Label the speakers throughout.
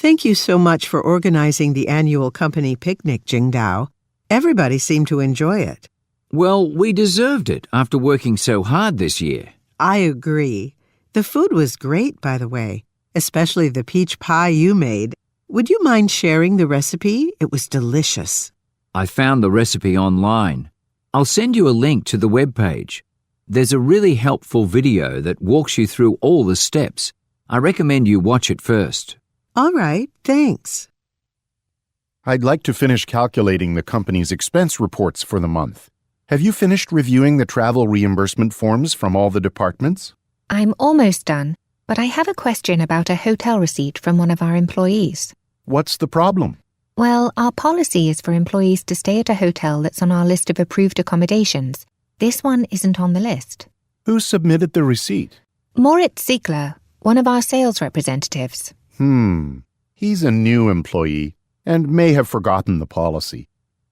Speaker 1: Thank you so much for organizing the annual company picnic, Jingdao. Everybody seemed to enjoy it.
Speaker 2: Well, we deserved it after working so hard this year.
Speaker 1: I agree. The food was great, by the way, especially the peach pie you made. Would you mind sharing the recipe? It was delicious.
Speaker 2: I found the recipe online. I'll send you a link to the webpage. There's a really helpful video that walks you through all the steps. I recommend you watch it first.
Speaker 1: All right, thanks.
Speaker 3: I'd like to finish calculating the company's expense reports for the month. Have you finished reviewing the travel reimbursement forms from all the departments?
Speaker 4: I'm almost done, but I have a question about a hotel receipt from one of our employees.
Speaker 3: What's the problem?
Speaker 4: Well, our policy is for employees to stay at a hotel that's on our list of approved accommodations. This one isn't on the list.
Speaker 3: Who submitted the receipt?
Speaker 4: Moritz Ziegler, one of our sales representatives.
Speaker 3: He's a new employee and may have forgotten the policy.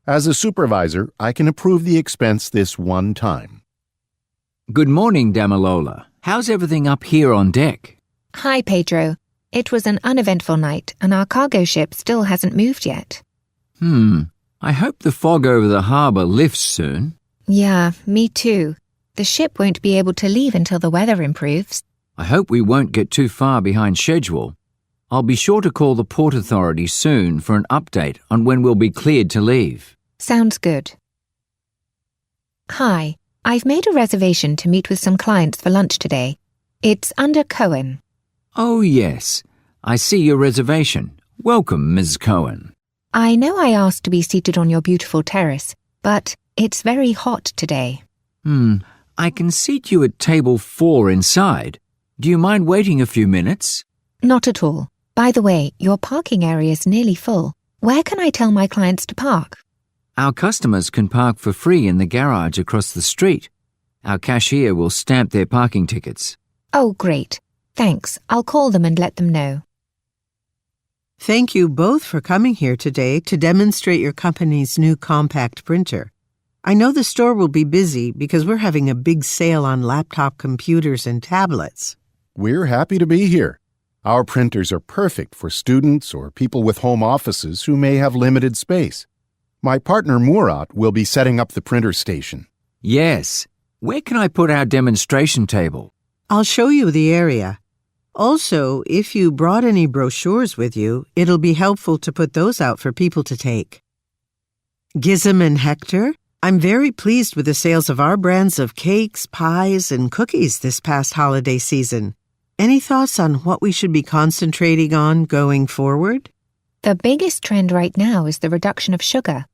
Speaker 3: As a supervisor, I can approve the expense this one time.
Speaker 2: Good morning, Damilola. How's everything up here on deck?
Speaker 4: Hi, Pedro. It was an uneventful night, and our cargo ship still hasn't moved yet.
Speaker 2: I hope the fog over the harbour lifts soon.
Speaker 4: Yeah, me too. The ship won't be able to leave until the weather improves.
Speaker 2: I hope we won't get too far behind schedule. I'll be sure to call the port authority soon for an update on when we'll be cleared to leave.
Speaker 4: Sounds good. Hi, I've made a reservation to meet with some clients for lunch today. It's under Cohen.
Speaker 2: Oh, yes. I see your reservation. Welcome, Ms. Cohen.
Speaker 4: I know I asked to be seated on your beautiful terrace, but it's very hot today.
Speaker 2: I can seat you at table 4 inside. Do you mind waiting a few minutes?
Speaker 4: Not at all. By the way, your parking area is nearly full. Where can I tell my clients to park?
Speaker 2: Our customers can park for free in the garage across the street. Our cashier will stamp their parking tickets.
Speaker 4: Oh, great. Thanks. I'll call them and let them know.
Speaker 1: Thank you both for coming here today to demonstrate your company's new compact printer. I know the store will be busy because we're having a big sale on laptop computers and tablets.
Speaker 3: We're happy to be here. Our printers are perfect for students or people with home offices who may have limited space. My partner Murat will be setting up the printer station.
Speaker 2: Yes. Where can I put our demonstration table?
Speaker 1: I'll show you the area. Also, if you brought any brochures with you, it'll be helpful to put those out for people to take. Gizem and Hector, I'm very pleased with the sales of our brands of cakes, pies, and cookies this past holiday season. Any thoughts on what we should be concentrating on going forward?
Speaker 4: The biggest trend right now is the reduction of sugar.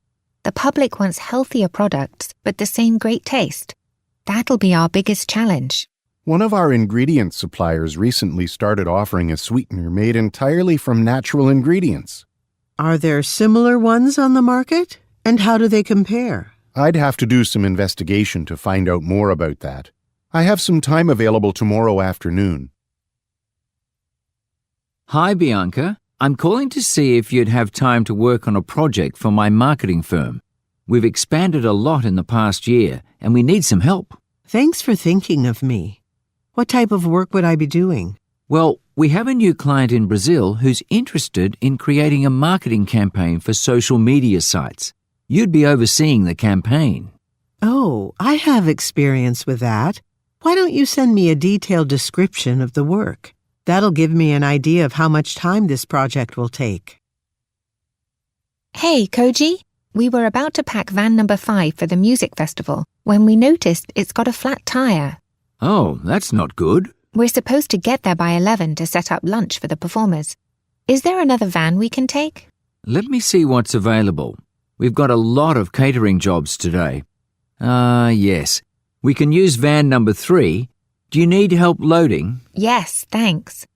Speaker 4: The public wants healthier products, but the same great taste. That'll be our biggest challenge.
Speaker 3: One of our ingredient suppliers recently started offering a sweetener made entirely from natural ingredients.
Speaker 1: Are there similar ones on the market? And how do they compare?
Speaker 3: I'd have to do some investigation to find out more about that. I have some time available tomorrow afternoon.
Speaker 2: Hi, Bianca. I'm calling to see if you'd have time to work on a project for my marketing firm. We've expanded a lot in the past year, and we need some help.
Speaker 1: Thanks for thinking of me. What type of work would I be doing?
Speaker 2: Well, we have a new client in Brazil who's interested in creating a marketing campaign for social media sites. You'd be overseeing the campaign.
Speaker 1: Oh, I have experience with that. Why don't you send me a detailed description of the work? That'll give me an idea of how much time this project will take.
Speaker 4: Hey, Koji. We were about to pack van number 5 for the music festival when we noticed it's got a flat tire.
Speaker 2: Oh, that's not good.
Speaker 4: We're supposed to get there by 11 to set up lunch for the performers. Is there another van we can take?
Speaker 2: Let me see what's available. We've got a lot of catering jobs today. Yes. We can use van number 3. Do you need help loading?
Speaker 4: Yes, thanks.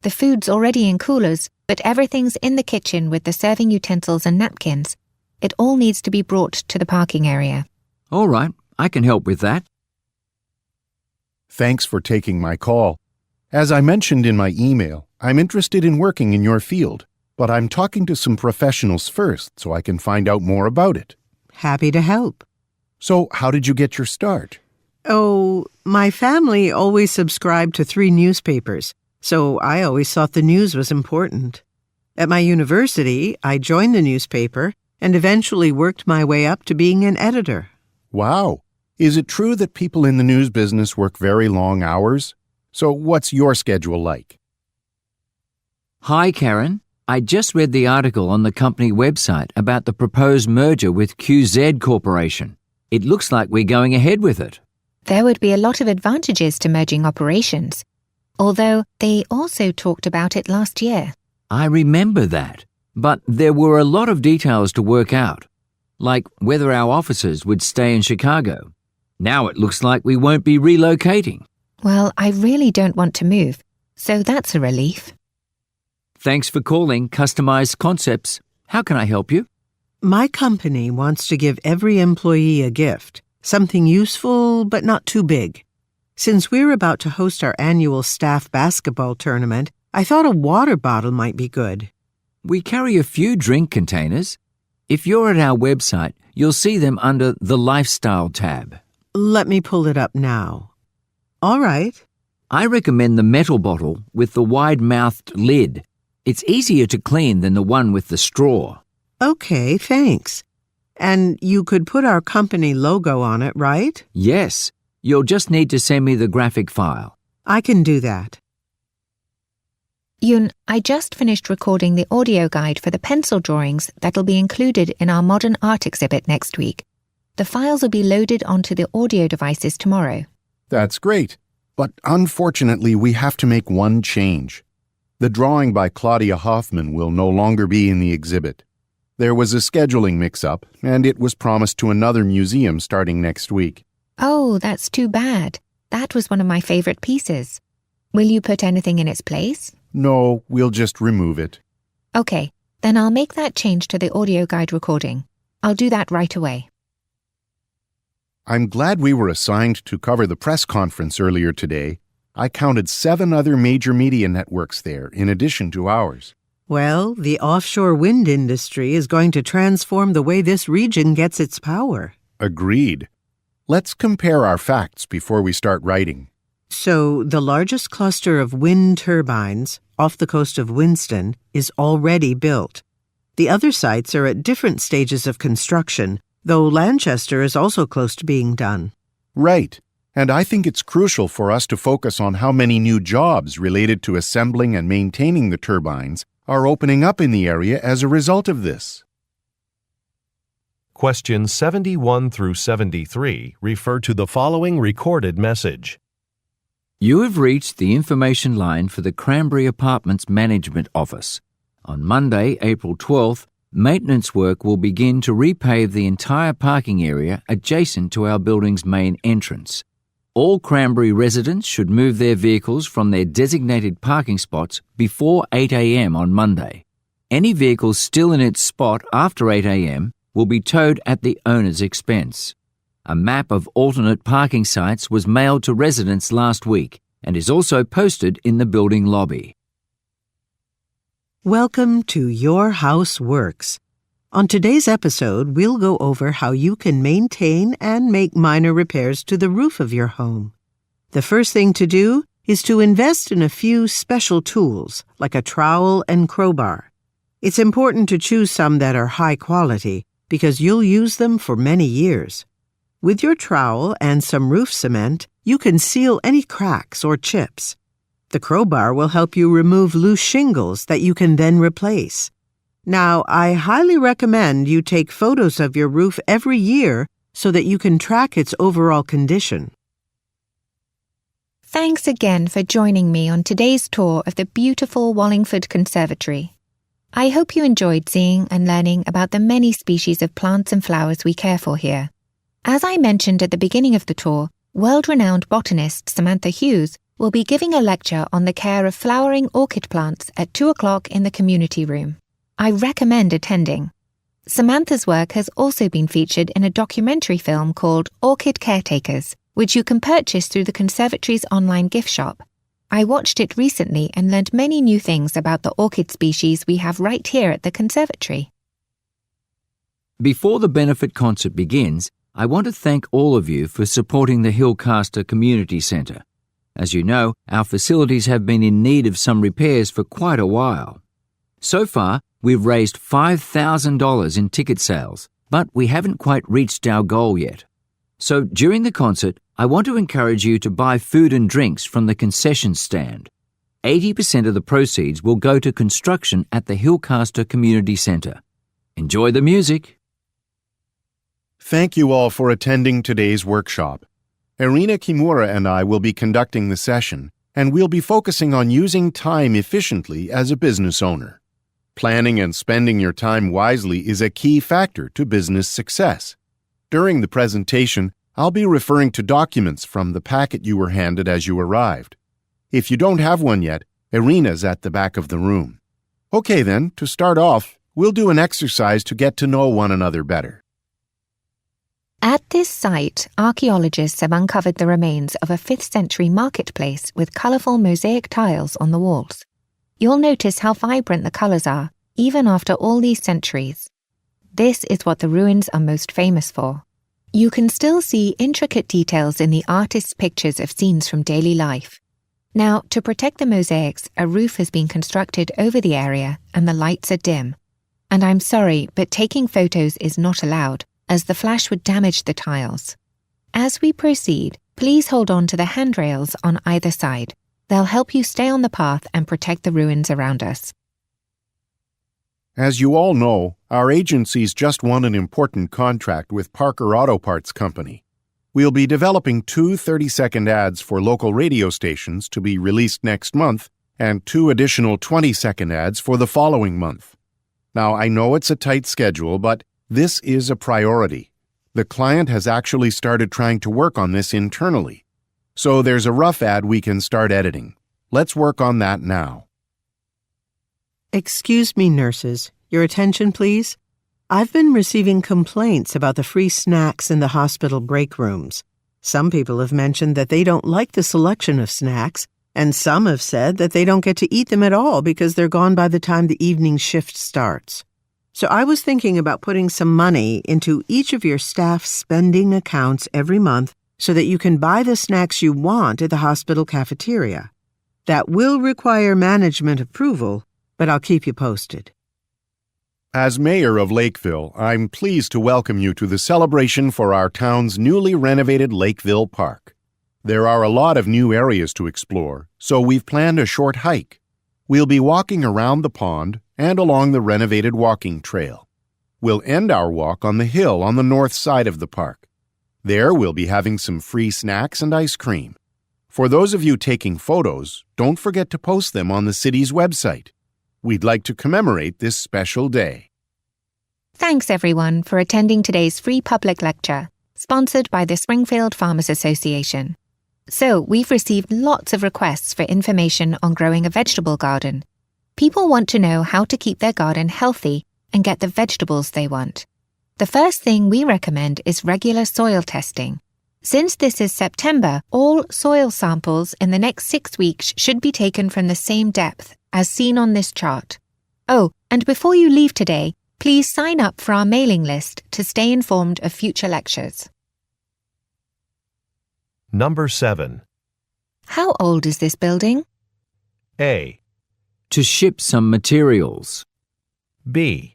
Speaker 4: The food's already in coolers, but everything's in the kitchen with the serving utensils and napkins. It all needs to be brought to the parking area.
Speaker 2: All right, I can help with that.
Speaker 3: Thanks for taking my call. As I mentioned in my email, I'm interested in working in your field, but I'm talking to some professionals first so I can find out more about it.
Speaker 1: Happy to help.
Speaker 3: So, how did you get your start?
Speaker 1: Oh, my family always subscribed to 3 newspapers, so I always thought the news was important. At my university, I joined the newspaper and eventually worked my way up to being an editor.
Speaker 3: Wow. Is it true that people in the news business work very long hours? So what's your schedule like?
Speaker 2: Hi, Karen. I just read the article on the company website about the proposed merger with QZ Corporation. It looks like we're going ahead with it.
Speaker 4: There would be a lot of advantages to merging operations, although they also talked about it last year.
Speaker 2: I remember that, but there were a lot of details to work out, like whether our offices would stay in Chicago. Now it looks like we won't be relocating.
Speaker 4: Well, I really don't want to move, so that's a relief.
Speaker 2: Thanks for calling Customized Concepts. How can I help you?
Speaker 1: My company wants to give every employee a gift, something useful but not too big. Since we're about to host our annual staff basketball tournament, I thought a water bottle might be good.
Speaker 2: We carry a few drink containers. If you're at our website, you'll see them under the Lifestyle tab.
Speaker 1: Let me pull it up now. All right.
Speaker 2: I recommend the metal bottle with the wide-mouthed lid. It's easier to clean than the one with the straw.
Speaker 1: Okay, thanks. And you could put our company logo on it, right?
Speaker 2: Yes. You'll just need to send me the graphic file.
Speaker 1: I can do that.
Speaker 4: Yun, I just finished recording the audio guide for the pencil drawings that'll be included in our modern art exhibit next week. The files will be loaded onto the audio devices tomorrow.
Speaker 3: That's great. But unfortunately, we have to make one change. The drawing by Claudia Hoffman will no longer be in the exhibit. There was a scheduling mix-up, and it was promised to another museum starting next week.
Speaker 4: Oh, that's too bad. That was one of my favorite pieces. Will you put anything in its place?
Speaker 3: No, we'll just remove it.
Speaker 4: Okay, then I'll make that change to the audio guide recording. I'll do that right away.
Speaker 3: I'm glad we were assigned to cover the press conference earlier today. I counted 7 other major media networks there, in addition to ours.
Speaker 1: Well, the offshore wind industry is going to transform the way this region gets its power.
Speaker 3: Agreed. Let's compare our facts before we start writing.
Speaker 1: So, the largest cluster of wind turbines off the coast of Winston is already built. The other sites are at different stages of construction, though Lanchester is also close to being done.
Speaker 3: Right. And I think it's crucial for us to focus on how many new jobs related to assembling and maintaining the turbines are opening up in the area as a result of this.
Speaker 5: Questions 71 through 73 refer to the following recorded message.
Speaker 2: You have reached the information line for the Cranberry Apartments Management Office. On Monday, April 12th, maintenance work will begin to repave the entire parking area adjacent to our building's main entrance. All Cranberry residents should move their vehicles from their designated parking spots before 8 a.m. on Monday. Any vehicle still in its spot after 8 a.m. will be towed at the owner's expense. A map of alternate parking sites was mailed to residents last week and is also posted in the building lobby.
Speaker 1: Welcome to Your House Works. On today's episode, we'll go over how you can maintain and make minor repairs to the roof of your home. The first thing to do is to invest in a few special tools, like a trowel and crowbar. It's important to choose some that are high quality, because you'll use them for many years. With your trowel and some roof cement, you can seal any cracks or chips. The crowbar will help you remove loose shingles that you can then replace. Now, I highly recommend you take photos of your roof every year so that you can track its overall condition.
Speaker 4: Thanks again for joining me on today's tour of the beautiful Wallingford Conservatory. I hope you enjoyed seeing and learning about the many species of plants and flowers we care for here. As I mentioned at the beginning of the tour, world-renowned botanist Samantha Hughes will be giving a lecture on the care of flowering orchid plants at 2 o'clock in the community room. I recommend attending. Samantha's work has also been featured in a documentary film called Orchid Caretakers, which you can purchase through the Conservatory's online gift shop. I watched it recently and learned many new things about the orchid species we have right here at the Conservatory.
Speaker 2: Before the benefit concert begins, I want to thank all of you for supporting the Hillcaster Community Centre. As you know, our facilities have been in need of some repairs for quite a while. So far, we've raised $5,000 in ticket sales, but we haven't quite reached our goal yet. So during the concert, I want to encourage you to buy food and drinks from the concession stand. 80% of the proceeds will go to construction at the Hillcaster Community Centre. Enjoy the music.
Speaker 3: Thank you all for attending today's workshop. Irina Kimura and I will be conducting the session, and we'll be focusing on using time efficiently as a business owner. Planning and spending your time wisely is a key factor to business success. During the presentation, I'll be referring to documents from the packet you were handed as you arrived. If you don't have one yet, Irina's at the back of the room. Okay then, to start off, we'll do an exercise to get to know one another better.
Speaker 4: At this site, archaeologists have uncovered the remains of a 5th century marketplace with colourful mosaic tiles on the walls. You'll notice how vibrant the colours are, even after all these centuries. This is what the ruins are most famous for. You can still see intricate details in the artists' pictures of scenes from daily life. Now, to protect the mosaics, a roof has been constructed over the area and the lights are dim. And I'm sorry, but taking photos is not allowed, as the flash would damage the tiles. As we proceed, please hold on to the handrails on either side. They'll help you stay on the path and protect the ruins around us.
Speaker 3: As you all know, our agency's just won an important contract with Parker Auto Parts Company. We'll be developing 2 30-second ads for local radio stations to be released next month and 2 additional 20-second ads for the following month. Now, I know it's a tight schedule, but this is a priority. The client has actually started trying to work on this internally. So there's a rough ad we can start editing. Let's work on that now.
Speaker 1: Excuse me, nurses. Your attention, please. I've been receiving complaints about the free snacks in the hospital break rooms. Some people have mentioned that they don't like the selection of snacks, and some have said that they don't get to eat them at all because they're gone by the time the evening shift starts. So I was thinking about putting some money into each of your staff spending accounts every month so that you can buy the snacks you want at the hospital cafeteria. That will require management approval, but I'll keep you posted.
Speaker 3: As mayor of Lakeville, I'm pleased to welcome you to the celebration for our town's newly renovated Lakeville Park. There are a lot of new areas to explore, so we've planned a short hike. We'll be walking around the pond and along the renovated walking trail. We'll end our walk on the hill on the north side of the park. There we'll be having some free snacks and ice cream. For those of you taking photos, don't forget to post them on the city's website. We'd like to commemorate this special day.
Speaker 4: Thanks everyone for attending today's free public lecture, sponsored by the Springfield Farmers Association. So, we've received lots of requests for information on growing a vegetable garden. People want to know how to keep their garden healthy and get the vegetables they want. The first thing we recommend is regular soil testing. Since this is September, all soil samples in the next 6 weeks should be taken from the same depth, as seen on this chart. Oh, and before you leave today, please sign up for our mailing list to stay informed of future lectures.
Speaker 5: Number 7.
Speaker 4: How old is this building?
Speaker 5: A.
Speaker 2: To ship some materials.
Speaker 5: B.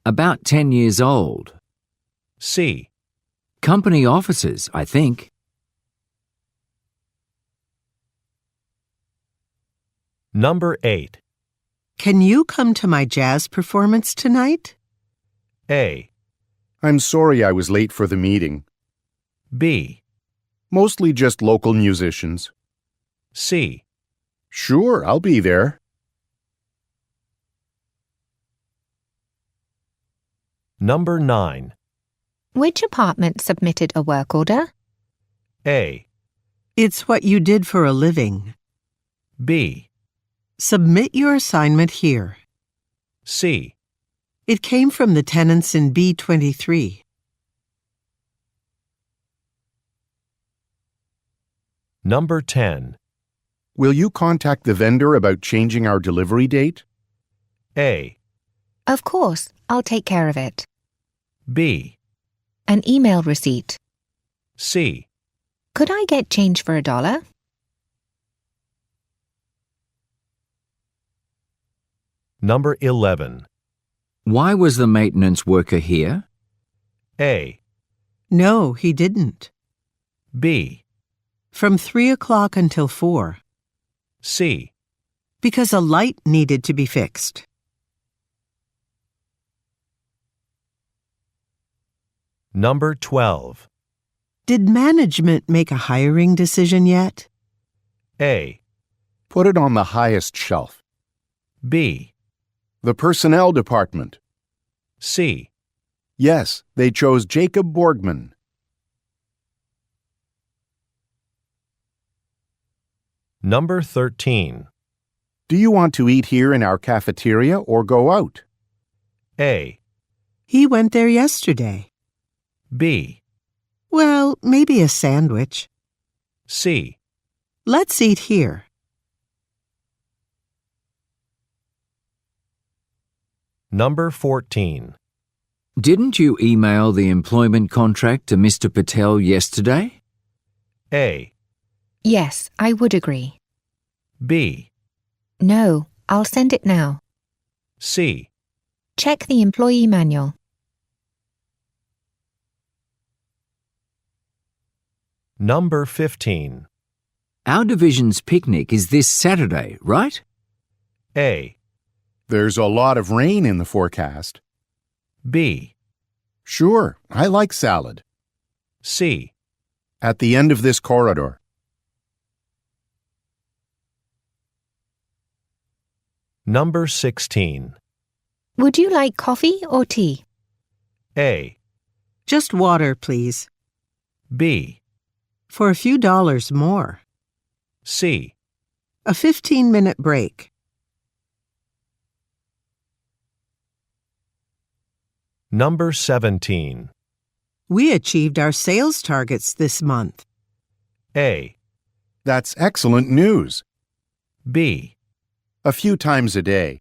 Speaker 2: About 10 years old.
Speaker 5: C.
Speaker 2: Company offices, I think.
Speaker 5: Number 8.
Speaker 1: Can you come to my jazz performance tonight?
Speaker 5: A.
Speaker 3: I'm sorry I was late for the meeting.
Speaker 5: B.
Speaker 3: Mostly just local musicians.
Speaker 5: C.
Speaker 3: Sure, I'll be there.
Speaker 5: Number 9.
Speaker 4: Which apartment submitted a work order?
Speaker 5: A.
Speaker 1: It's what you did for a living.
Speaker 5: B.
Speaker 1: Submit your assignment here.
Speaker 5: C.
Speaker 1: It came from the tenants in B23.
Speaker 5: Number 10.
Speaker 3: Will you contact the vendor about changing our delivery date?
Speaker 5: A.
Speaker 4: Of course, I'll take care of it.
Speaker 5: B.
Speaker 4: An email receipt.
Speaker 5: C.
Speaker 4: Could I get change for $1?
Speaker 5: Number 11.
Speaker 2: Why was the maintenance worker here?
Speaker 5: A.
Speaker 1: No, he didn't.
Speaker 5: B.
Speaker 1: From 3 o'clock until 4.
Speaker 5: C.
Speaker 1: Because a light needed to be fixed.
Speaker 5: Number 12.
Speaker 1: Did management make a hiring decision yet?
Speaker 5: A.
Speaker 3: Put it on the highest shelf.
Speaker 5: B.
Speaker 3: The personnel department.
Speaker 5: C.
Speaker 3: Yes, they chose Jacob Borgman.
Speaker 5: Number 13.
Speaker 3: Do you want to eat here in our cafeteria or go out?
Speaker 5: A.
Speaker 1: He went there yesterday.
Speaker 5: B.
Speaker 1: Well, maybe a sandwich.
Speaker 5: C.
Speaker 1: Let's eat here.
Speaker 5: Number 14.
Speaker 2: Didn't you email the employment contract to Mr. Patel yesterday?
Speaker 5: A.
Speaker 4: Yes, I would agree.
Speaker 5: B.
Speaker 4: No, I'll send it now.
Speaker 5: C.
Speaker 4: Check the employee manual.
Speaker 5: Number 15.
Speaker 2: Our division's picnic is this Saturday, right?
Speaker 5: A.
Speaker 3: There's a lot of rain in the forecast.
Speaker 5: B.
Speaker 3: Sure, I like salad.
Speaker 5: C.
Speaker 3: At the end of this corridor.
Speaker 5: Number 16.
Speaker 4: Would you like coffee or tea?
Speaker 5: A.
Speaker 1: Just water, please.
Speaker 5: B.
Speaker 1: For a few dollars more.
Speaker 5: C.
Speaker 1: A 15-minute break.
Speaker 5: Number 17.
Speaker 1: We achieved our sales targets this month.
Speaker 5: A.
Speaker 3: That's excellent news.
Speaker 5: B.
Speaker 3: A few times a day.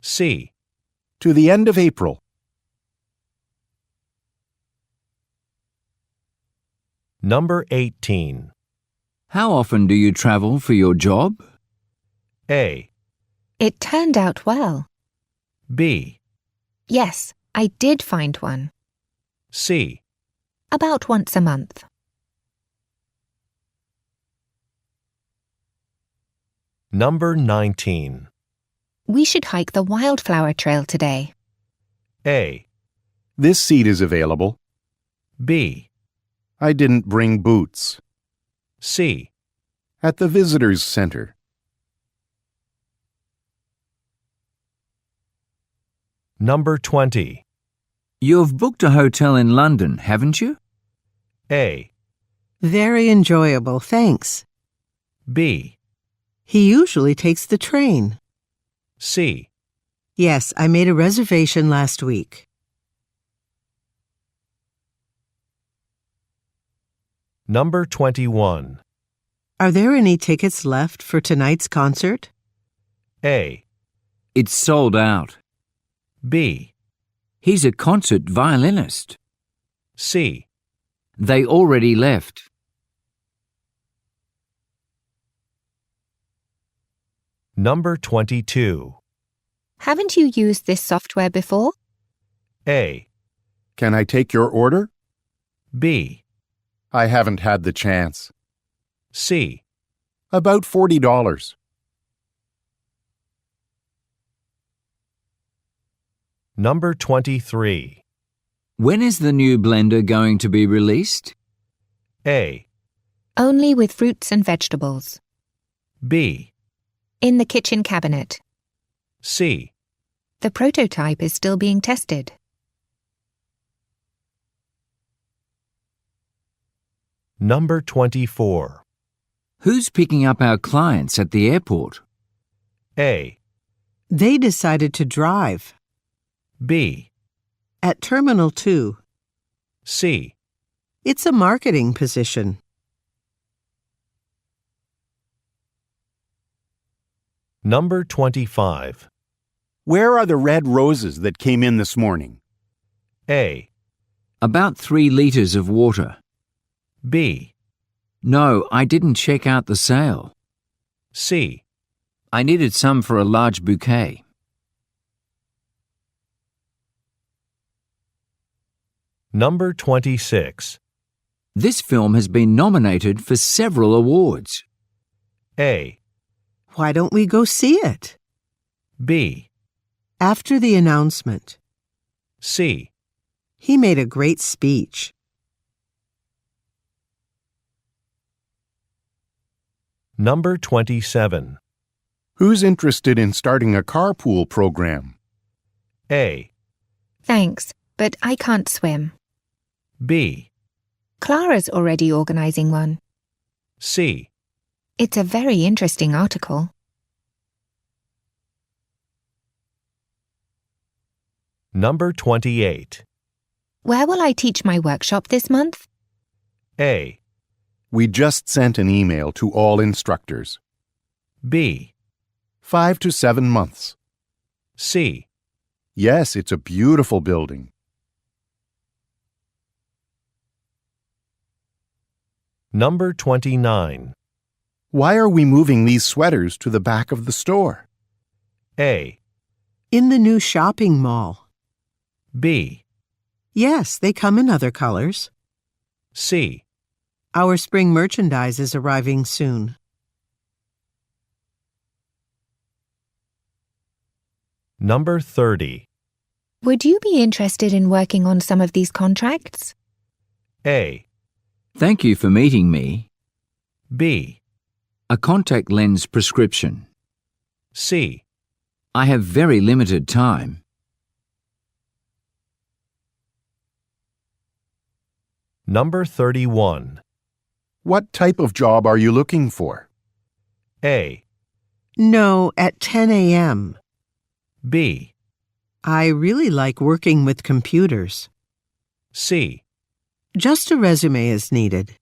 Speaker 5: C.
Speaker 3: To the end of April.
Speaker 5: Number 18.
Speaker 2: How often do you travel for your job?
Speaker 5: A.
Speaker 4: It turned out well.
Speaker 5: B.
Speaker 4: Yes, I did find one.
Speaker 5: C.
Speaker 4: About once a month.
Speaker 5: Number 19.
Speaker 4: We should hike the wildflower trail today.
Speaker 5: A.
Speaker 3: This seat is available.
Speaker 5: B.
Speaker 3: I didn't bring boots.
Speaker 5: C.
Speaker 3: At the visitors center.
Speaker 5: Number 20.
Speaker 2: You've booked a hotel in London, haven't you?
Speaker 5: A.
Speaker 1: Very enjoyable, thanks.
Speaker 5: B.
Speaker 1: He usually takes the train.
Speaker 5: C.
Speaker 1: Yes, I made a reservation last week.
Speaker 5: Number 21.
Speaker 1: Are there any tickets left for tonight's concert?
Speaker 5: A.
Speaker 2: It's sold out.
Speaker 5: B.
Speaker 2: He's a concert violinist.
Speaker 5: C.
Speaker 2: They already left.
Speaker 5: Number 22.
Speaker 4: Haven't you used this software before?
Speaker 5: A.
Speaker 3: Can I take your order?
Speaker 5: B.
Speaker 3: I haven't had the chance.
Speaker 5: C.
Speaker 3: About $40.
Speaker 5: Number 23.
Speaker 2: When is the new blender going to be released?
Speaker 5: A.
Speaker 4: Only with fruits and vegetables.
Speaker 5: B.
Speaker 4: In the kitchen cabinet.
Speaker 5: C.
Speaker 4: The prototype is still being tested.
Speaker 5: Number 24.
Speaker 2: Who's picking up our clients at the airport?
Speaker 5: A.
Speaker 1: They decided to drive.
Speaker 5: B.
Speaker 1: At Terminal 2.
Speaker 5: C.
Speaker 1: It's a marketing position.
Speaker 5: Number 25.
Speaker 3: Where are the red roses that came in this morning?
Speaker 5: A.
Speaker 2: About 3 liters of water.
Speaker 5: B.
Speaker 2: No, I didn't check out the sale.
Speaker 5: C.
Speaker 2: I needed some for a large bouquet.
Speaker 5: Number 26.
Speaker 2: This film has been nominated for several awards.
Speaker 5: A.
Speaker 1: Why don't we go see it?
Speaker 5: B.
Speaker 1: After the announcement.
Speaker 5: C.
Speaker 1: He made a great speech.
Speaker 5: Number 27.
Speaker 3: Who's interested in starting a carpool program?
Speaker 5: A.
Speaker 4: Thanks, but I can't swim.
Speaker 5: B.
Speaker 4: Clara's already organising one.
Speaker 5: C.
Speaker 4: It's a very interesting article.
Speaker 5: Number 28.
Speaker 4: Where will I teach my workshop this month?
Speaker 5: A.
Speaker 3: We just sent an email to all instructors.
Speaker 5: B.
Speaker 3: 5 to 7 months.
Speaker 5: C.
Speaker 3: Yes, it's a beautiful building.
Speaker 5: Number 29.
Speaker 3: Why are we moving these sweaters to the back of the store?
Speaker 5: A.
Speaker 1: In the new shopping mall.
Speaker 5: B.
Speaker 1: Yes, they come in other colors.
Speaker 5: C.
Speaker 1: Our spring merchandise is arriving soon.
Speaker 5: Number 30.
Speaker 4: Would you be interested in working on some of these contracts?
Speaker 5: A.
Speaker 2: Thank you for meeting me.
Speaker 5: B.
Speaker 2: A contact lens prescription.
Speaker 5: C.
Speaker 2: I have very limited time.
Speaker 5: Number 31.
Speaker 3: What type of job are you looking for?
Speaker 5: A.
Speaker 1: No, at 10 a.m.
Speaker 5: B.
Speaker 1: I really like working with computers.
Speaker 5: C.
Speaker 1: Just a resume is needed.